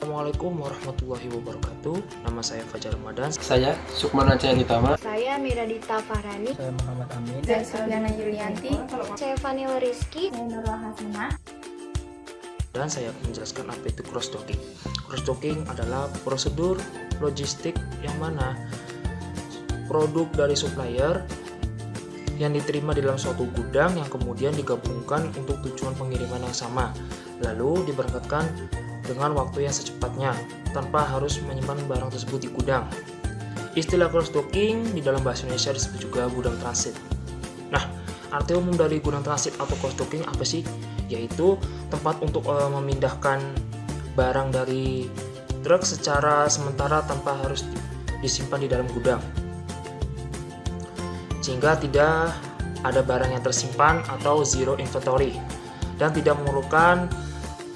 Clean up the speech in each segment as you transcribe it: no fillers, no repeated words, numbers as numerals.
Assalamualaikum warahmatullahi wabarakatuh. Nama saya Fajar Ramadan. Saya Sukman Aceh Ditama. Saya Miradita Fahrani. Saya Muhammad Amin. Saya Suliana Yulianti. Saya Vanilla Rizky. Saya Nurul Hasanah. Dan saya akan menjelaskan apa itu cross-docking. Cross-docking adalah prosedur logistik yang mana produk dari supplier yang diterima di dalam suatu gudang yang kemudian digabungkan untuk tujuan pengiriman yang sama, lalu diberangkatkan dengan waktu yang secepatnya tanpa harus menyimpan barang tersebut di gudang. Istilah cross-docking di dalam bahasa Indonesia disebut juga gudang transit. Nah, arti umum dari gudang transit atau cross-docking apa sih? Yaitu tempat untuk memindahkan barang dari truk secara sementara tanpa harus disimpan di dalam gudang, sehingga tidak ada barang yang tersimpan atau zero inventory dan tidak memerlukan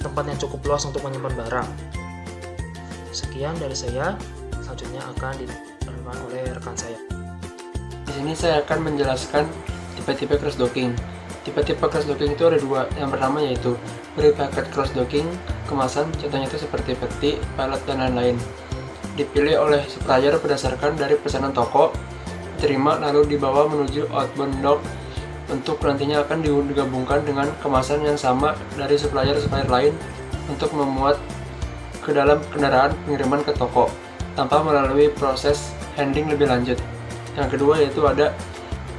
tempat yang cukup luas untuk menyimpan barang. Sekian dari saya, selanjutnya akan diterangkan oleh rekan saya. Di sini saya akan menjelaskan tipe-tipe cross-docking. Tipe-tipe cross-docking itu ada dua. Yang pertama yaitu pre-packet cross-docking, kemasan, contohnya itu seperti peti, pelet, dan lain-lain. Dipilih oleh supplier berdasarkan dari pesanan toko, diterima lalu dibawa menuju outbound dock untuk nantinya akan digabungkan dengan kemasan yang sama dari supplier-supplier lain untuk memuat ke dalam kendaraan pengiriman ke toko tanpa melalui proses handling lebih lanjut. Yang kedua yaitu ada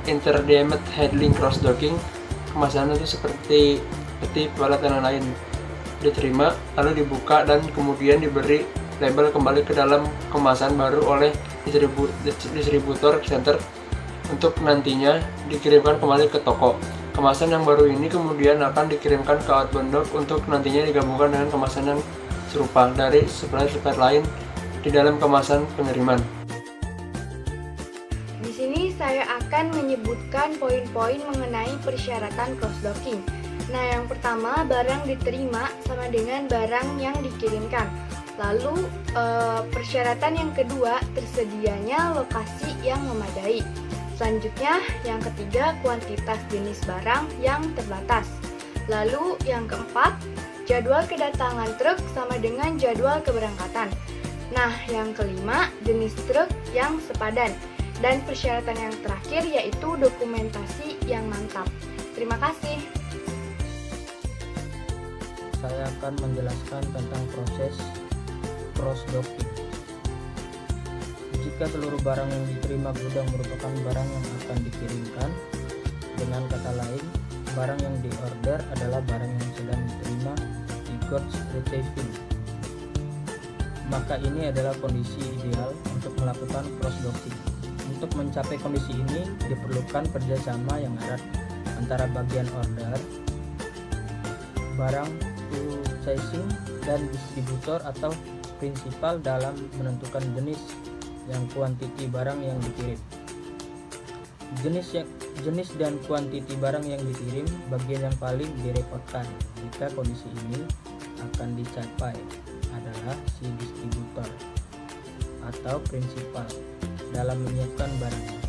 interdepot handling cross-docking, kemasan itu seperti peti, pelet, dan lain-lain. Diterima lalu dibuka dan kemudian diberi label kembali ke dalam kemasan baru oleh distributor center untuk nantinya dikirimkan kembali ke toko. Kemasan yang baru ini kemudian akan dikirimkan ke outbound dock untuk nantinya digabungkan dengan kemasan yang serupa dari supplier-supplier lain di dalam kemasan pengiriman. Di sini saya akan menyebutkan poin-poin mengenai persyaratan cross-docking. Nah, yang pertama, barang diterima sama dengan barang yang dikirimkan. Lalu persyaratan yang kedua, tersedianya lokasi yang memadai. Selanjutnya, yang ketiga, kuantitas jenis barang yang terbatas. Lalu yang keempat, jadwal kedatangan truk sama dengan jadwal keberangkatan. Nah, yang kelima, jenis truk yang sepadan. Dan persyaratan yang terakhir yaitu dokumentasi yang mantap. Terima kasih. Saya akan menjelaskan tentang proses cross-docking. Jika seluruh barang yang diterima gudang merupakan barang yang akan dikirimkan, dengan kata lain, barang yang diorder adalah barang yang sedang diterima di goods receiving, maka ini adalah kondisi ideal untuk melakukan cross-docking. Untuk mencapai kondisi ini diperlukan kerjasama yang erat antara bagian order, barang purchasing, dan distributor atau prinsipal dalam menentukan jenis yang kuantiti barang yang dikirim. Jenis dan kuantiti barang yang dikirim bagian yang paling direpotkan jika kondisi ini akan dicapai adalah si distributor atau prinsipal dalam menyiapkan barangnya.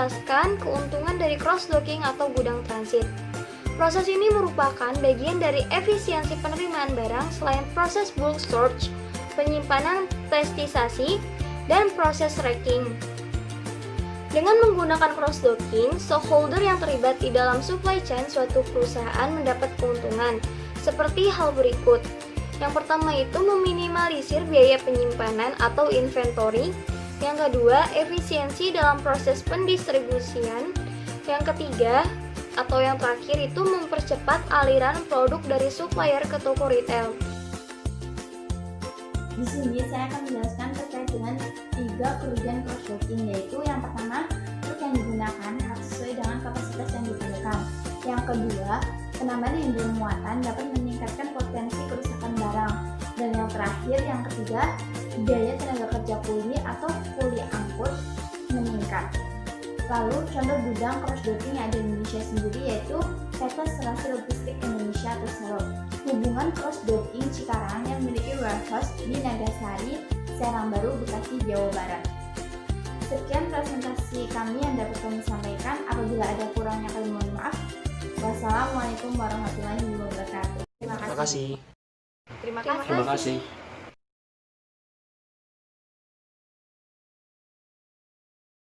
menjelaskan keuntungan dari cross-docking atau gudang transit. Proses ini merupakan bagian dari efisiensi penerimaan barang selain proses bulk storage, penyimpanan plastisasi, dan proses racking. Dengan menggunakan cross-docking, stockholder yang terlibat di dalam supply chain suatu perusahaan mendapat keuntungan, seperti hal berikut. Yang pertama itu meminimalisir biaya penyimpanan atau inventory. Yang kedua, efisiensi dalam proses pendistribusian. Yang ketiga, atau yang terakhir itu mempercepat aliran produk dari supplier ke toko retail. Di sini saya akan menjelaskan terkait dengan 3 kerugian cross-docking, yaitu yang pertama, truk yang digunakan harus sesuai dengan kapasitas yang diperlukan. Yang kedua, penambahan himbul muatan dapat meningkatkan potensi kerusakan barang. Dan yang terakhir, yang ketiga, biaya tenaga kerja kuli atau kuli angkut meningkat. Lalu contoh gudang cross-docking yang ada di Indonesia sendiri yaitu PT Serasi Logistik Indonesia atau SELO. Hubungan cross-docking Cikarang yang memiliki warehouse di Nagasari, Serang Baru, Bekasi, Jawa Barat. Sekian presentasi kami yang dapat kami sampaikan. Apabila ada kurangnya kami mohon maaf. Wassalamualaikum warahmatullahi wabarakatuh. Terima kasih. Terima kasih. Terima kasih.